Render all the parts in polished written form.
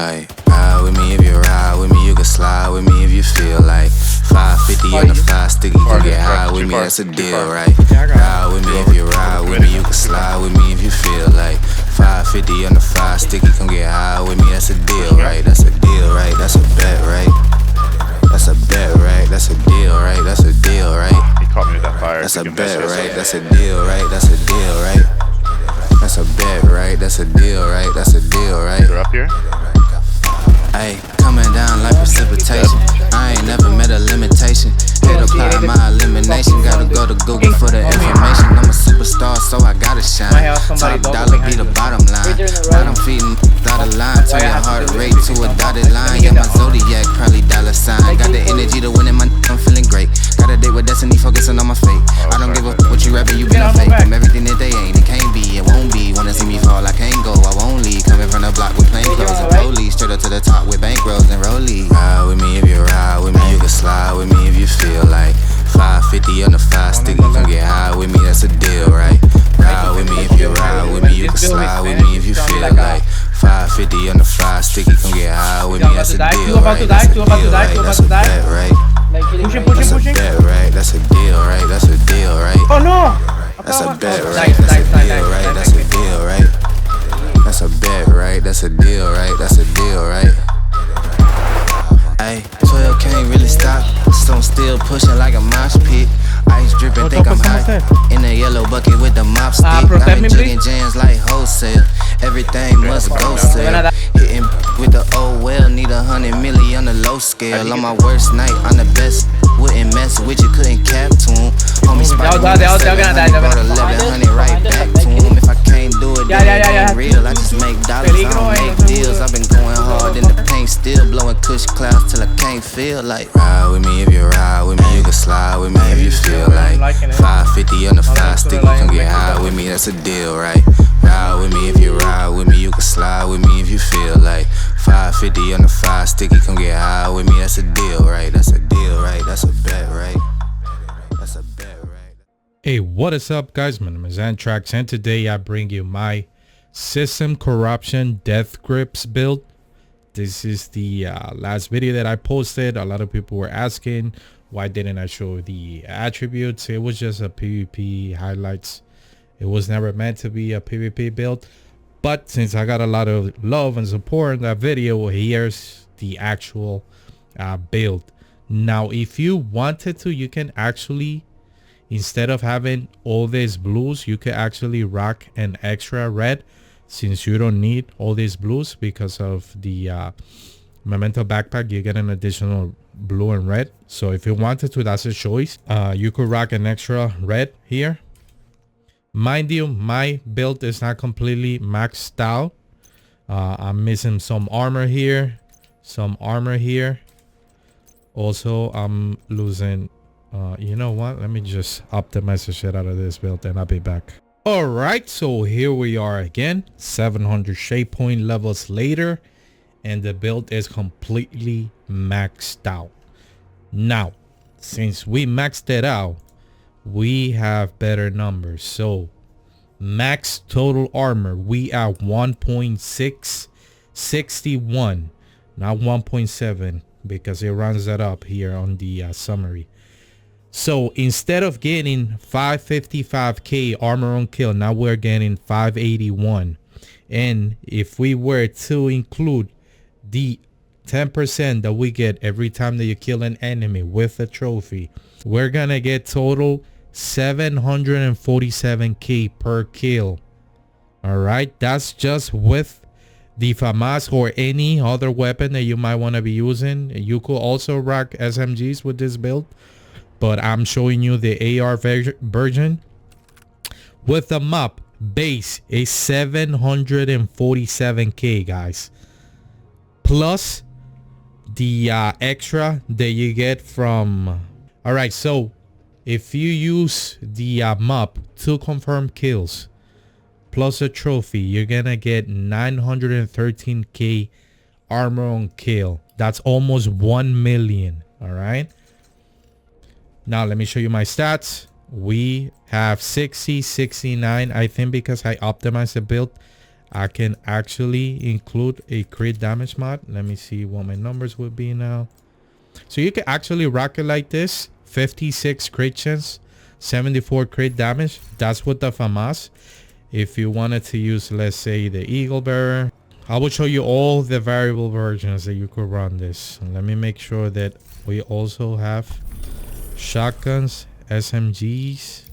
Like, ride with me if you ride with me, you can slide with me if you feel like 550 on the 5 sticky, you can get high with me, that's a deal, right? Ride with me if you ride with me, you can slide with me if you feel like 550 on the 5 sticky, come get high with me, that's a deal, right? That's a deal, right? That's a bet, right? That's a bet, right? That's a deal, right? That's a deal, right? He caught me with that fire. That's a bet, right? That's a deal, right? That's a deal, right? That's a bet, right? That's a deal, right? That's a deal, right? They're up here. Ayy, coming down like precipitation. I ain't never met a limitation. Hate apply my elimination. Gotta go to Google for the information. I'm a superstar, so I gotta shine. Top dollar be the bottom line. Bottom feeding dotted line. Turn your heart rate to a dotted line. Yeah, my zodiac probably dollar sign. Got the energy to win in my I'm feeling great. Got a date with destiny, focusing on my fate. I don't give a what you rapping, you be a fake. I'm everything that they ain't, it can't be, it won't be. Wanna see me fall, I can't go, I won't leave. Coming from the block with plain clothes and police. Straight up to the top with bankrolls and rollies. Ride with me if you ride with me, you can slide with me if you feel like 550 on the 5 sticky, come get high with me, that's a deal, right? Ride with me if you ride with me, you can slide with me if you feel like 550 on the 5 sticky, come get high with me, that's a deal, right? That's a deal, right? That's a bet, right? That's a bet, right? That's a deal, right? That's a deal, right? Oh no! That's a bet, right? That's a deal, right? That's a deal, right? That's a bet, right? That's a deal, right? That's a deal, right? Ayy, 12 can't really stop. Stone still pushing like a mosh pit. Ice dripping, think I'm high. In the yellow bucket with the mop stick. I've been jigging jams like wholesale. Everything must go sell. Hitting with the old well, need 100 milli on the low scale. On my worst night, I'm the best. Wouldn't mess with you, couldn't cap to him. Homie spotted me at 700, brought 1100 right back to him. If I can't do it, then it ain't real. I just make dollars, I don't make deals. I've been going hard in the paint, still blowing kush clouds till I can't feel like. Ride with me if you ride with me, you can slide with me if you feel like 550 on the 5 sticky, come get high with me, that's a deal, right? Ride with me if you ride with me, you can slide with me if you feel like 550 on the 5 sticky, come get high with me, that's a deal, right? That's a deal, right? That's a bet, right? That's a bet, right? Hey, what is up, guys? My name is Antrax, and today I bring you my system corruption Deathgrips build. This is the last video that I posted. A lot of people were asking why didn't I show the attributes. It was just a PvP highlights. It was never meant to be a PvP build, but since I got a lot of love and support in that video, here's the actual build. Now if you wanted to, you can actually, instead of having all these blues, you could actually rock an extra red, since you don't need all these blues because of the memento backpack. You get an additional blue and red, so if you wanted to, that's a choice. You could rock an extra red here. Mind you, my build is not completely maxed out. I'm missing some armor here, some armor here. Also, I'm losing you know what, let me just optimize the shit out of this build and I'll be back. All right, so here we are again, 700 shape point levels later, and the build is completely maxed out. Now since we maxed it out, we have better numbers. So max total armor, we at 1.661, not 1.7, because it runs that up here on the summary. So instead of getting 555k armor on kill, now we're getting 581. And if we were to include the 10% that we get every time that you kill an enemy with a trophy, we're gonna get total 747k per kill. All right, that's just with the FAMAS or any other weapon that you might want to be using. You could also rock SMGs with this build, but I'm showing you the AR version. With the map base is 747k, guys, plus the extra that you get from. All right, so if you use the map to confirm kills plus a trophy, you're gonna get 913k armor on kill. That's almost 1 million. All right, now let me show you my stats. We have 60, 69. I think because I optimized the build, I can actually include a crit damage mod. Let me see what my numbers would be now. So you can actually rock it like this: 56 crit chance, 74 crit damage. That's with the FAMAS. If you wanted to use, let's say, the Eagle Bearer, I will show you all the variable versions that you could run this. Let me make sure that we also have shotguns, SMGs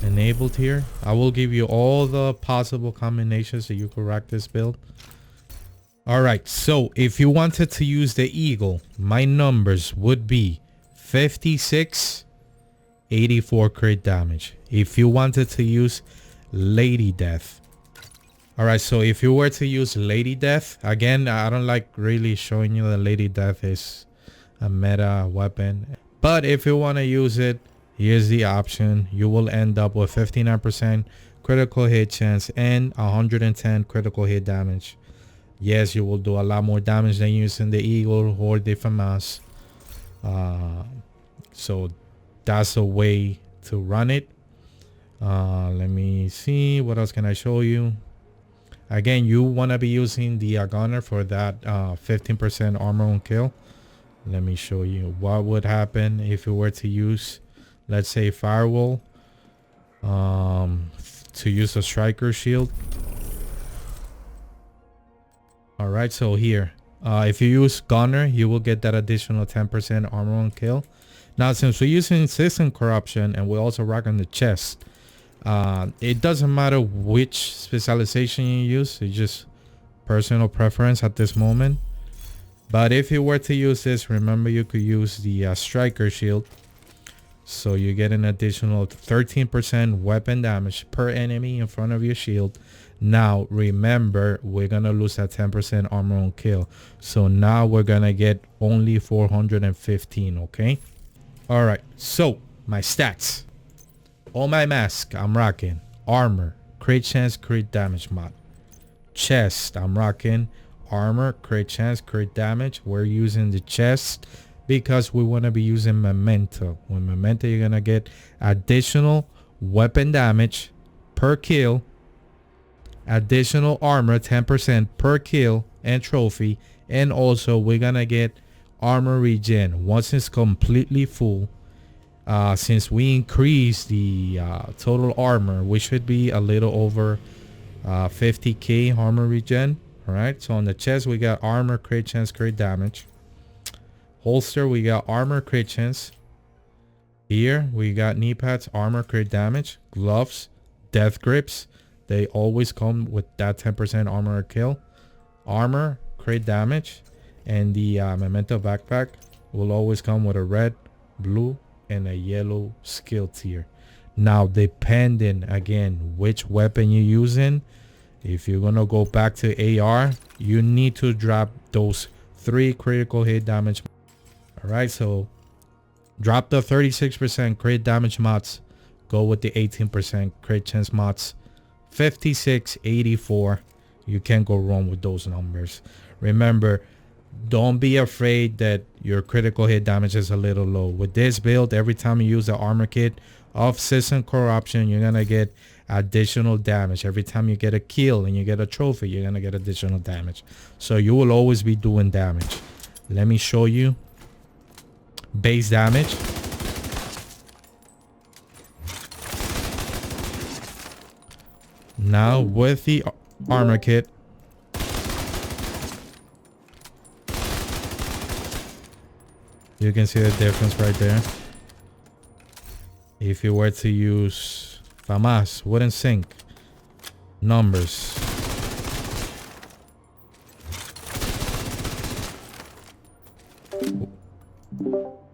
enabled here. I will give you all the possible combinations that you could rock this build. All right, so if you wanted to use the Eagle, my numbers would be 56, 84 crit damage. If you wanted to use Lady Death, all right, so if you were to use Lady Death, again, I don't like really showing you that Lady Death is a meta weapon, but if you want to use it, here's the option. You will end up with 59% critical hit chance and 110 critical hit damage. Yes, you will do a lot more damage than using the Eagle or the FAMAS. So that's a way to run it. Let me see, what else can I show you? Again, you want to be using the gunner for that 15% armor on kill. Let me show you what would happen if you were to use, let's say, firewall, to use a striker shield. All right, so here, if you use gunner, you will get that additional 10% armor on kill. Now, since we're using system corruption and we're also rocking the chest, it doesn't matter which specialization you use. It's just personal preference at this moment. But if you were to use this, remember you could use the striker shield. So you get an additional 13% weapon damage per enemy in front of your shield. Now, remember, we're going to lose that 10% armor on kill. So now we're going to get only 415, okay? All right, so my stats. On my mask, I'm rocking armor, crit chance, crit damage mod. Chest, I'm rocking armor, crit chance, crit damage. We're using the chest because we want to be using memento. With memento, you're going to get additional weapon damage per kill, additional armor 10% per kill and trophy, and also we're going to get armor regen once it's completely full. Since we increase the total armor, we should be a little over 50k armor regen. All right, so on the chest we got armor, crit chance, crit damage. Holster, we got armor, crit chance. Here we got knee pads, armor, crit damage. Gloves, death grips, they always come with that 10% armor kill. Armor, crit damage. And the memento backpack will always come with a red, blue, and a yellow skill tier. Now, depending again which weapon you're using, if you're gonna go back to AR, you need to drop those 3 critical hit damage. All right, so drop the 36% crit damage mods, go with the 18% crit chance mods. 56, 84, you can't go wrong with those numbers. Remember, don't be afraid that your critical hit damage is a little low. With this build, every time you use the armor kit of system corruption, you're gonna get additional damage. Every time you get a kill and you get a trophy, you're gonna get additional damage. So you will always be doing damage. Let me show you base damage. Now with the armor kit, you can see the difference right there. If you were to use FAMAS, wouldn't sync. Numbers.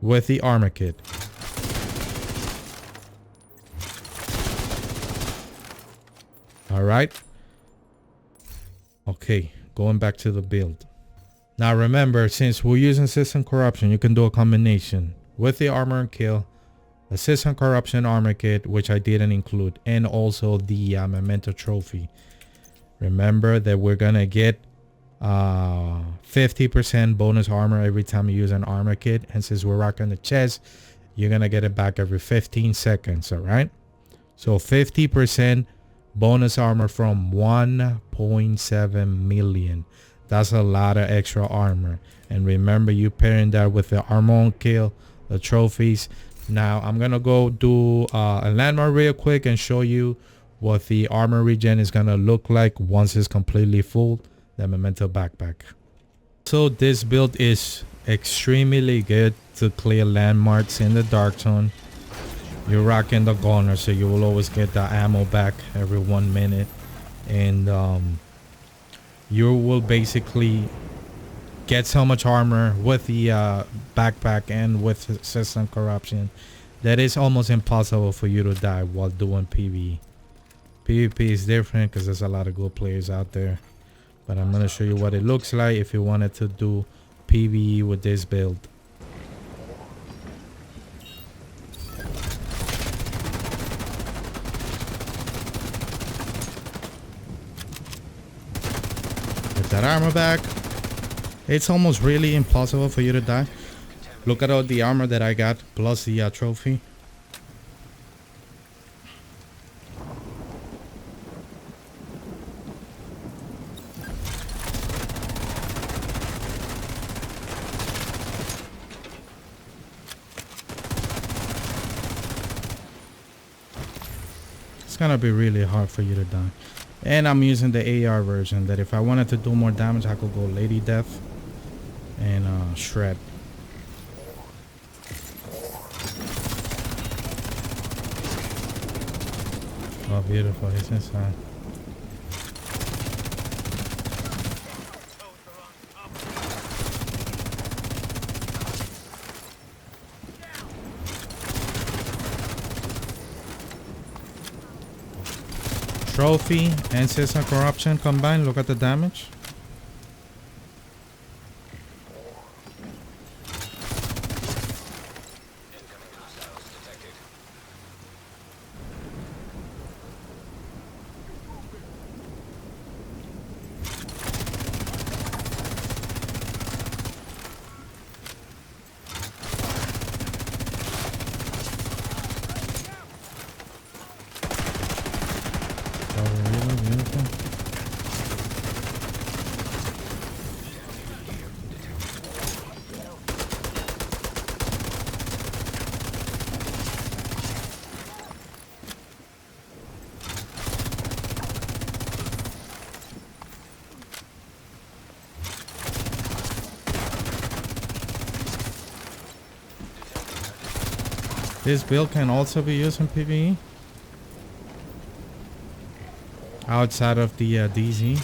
With the armor kit. All right. Okay, going back to the build. Now remember, since we're using system corruption, you can do a combination with the armor and kill, the system corruption armor kit, which I didn't include, and also the memento trophy. Remember that we're gonna get 50% bonus armor every time you use an armor kit, and since we're rocking the chest, you're gonna get it back every 15 seconds. All right, so 50% bonus armor from 1.7 million. That's a lot of extra armor. And remember, you pairing that with the armor on kill, the trophies. Now I'm gonna go do a landmark real quick and show you what the armor regen is gonna look like once it's completely full. The memento backpack. So this build is extremely good to clear landmarks in the dark zone. You're rocking the gunner, so you will always get the ammo back every 1 minute, and you will basically get so much armor with the backpack and with system corruption that it's almost impossible for you to die while doing PvE. PvP is different because there's a lot of good players out there, but I'm going to show you what it looks like if you wanted to do PvE with this build. Get that armor back. It's almost really impossible for you to die. Look at all the armor that I got plus the trophy. It's gonna be really hard for you to die. And I'm using the AR version that if I wanted to do more damage, I could go Lady Death and Shred. Oh, beautiful. He's inside. Trophy and system corruption combined. Look at the damage. This build can also be used in PvE outside of the DZ.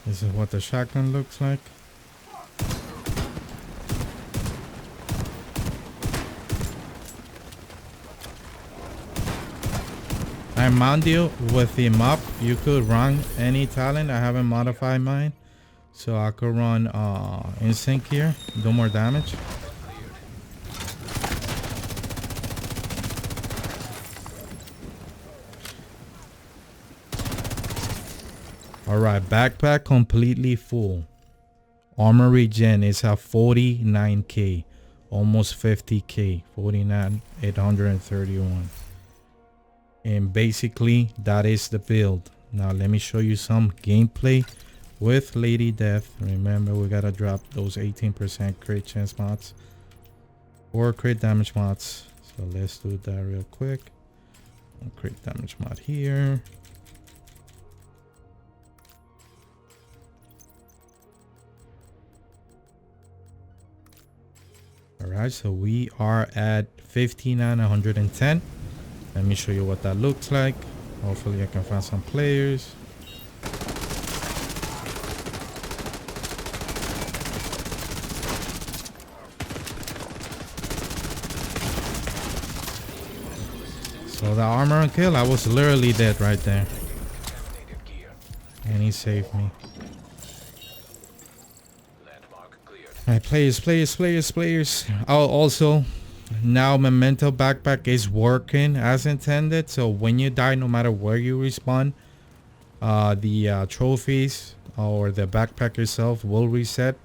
This is what the shotgun looks like. I mount you with the mop. You could run any talent. I haven't modified mine, so I could run instinct here, do more damage. Alright, backpack completely full. Armor regen is at 49k, almost 50k, 49,831. And basically that is the build. Now let me show you some gameplay with Lady Death. Remember, we gotta drop those 18% crit chance mods or crit damage mods. So let's do that real quick. Crit damage mod here. Alright, so we are at 59,110. Let me show you what that looks like. Hopefully I can find some players. So the armor on kill, I was literally dead right there. And he saved me. Alright, players. Oh, also, now Memento Backpack is working as intended. So when you die, no matter where you respawn, the trophies or the backpack itself will reset.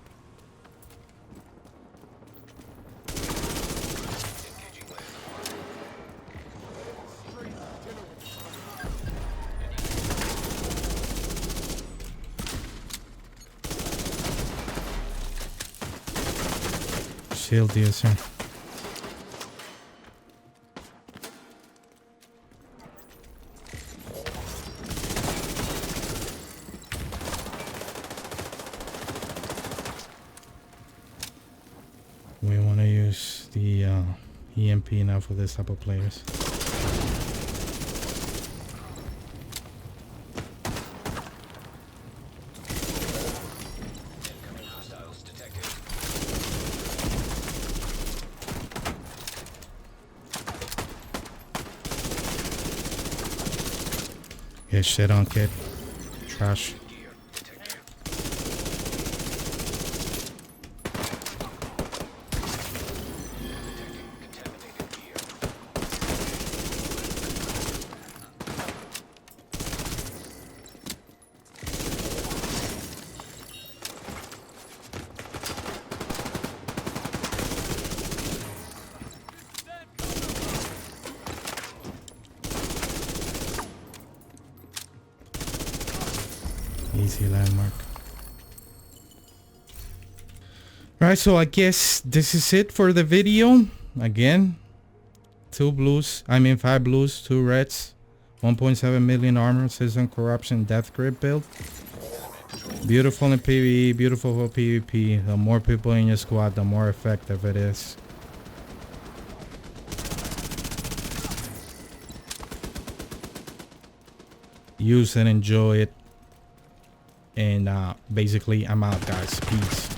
Shield user. We want to use the EMP now for this type of players. Get shit on, kid. Trash. Easy landmark. Right, so I guess this is it for the video. Again, 5 blues, 2 reds, 1.7 million armor, Citizen Corruption, Death Grip build. Beautiful in PvE, beautiful for PvP. The more people in your squad, the more effective it is. Use and enjoy it. And basically, I'm out, guys. Peace.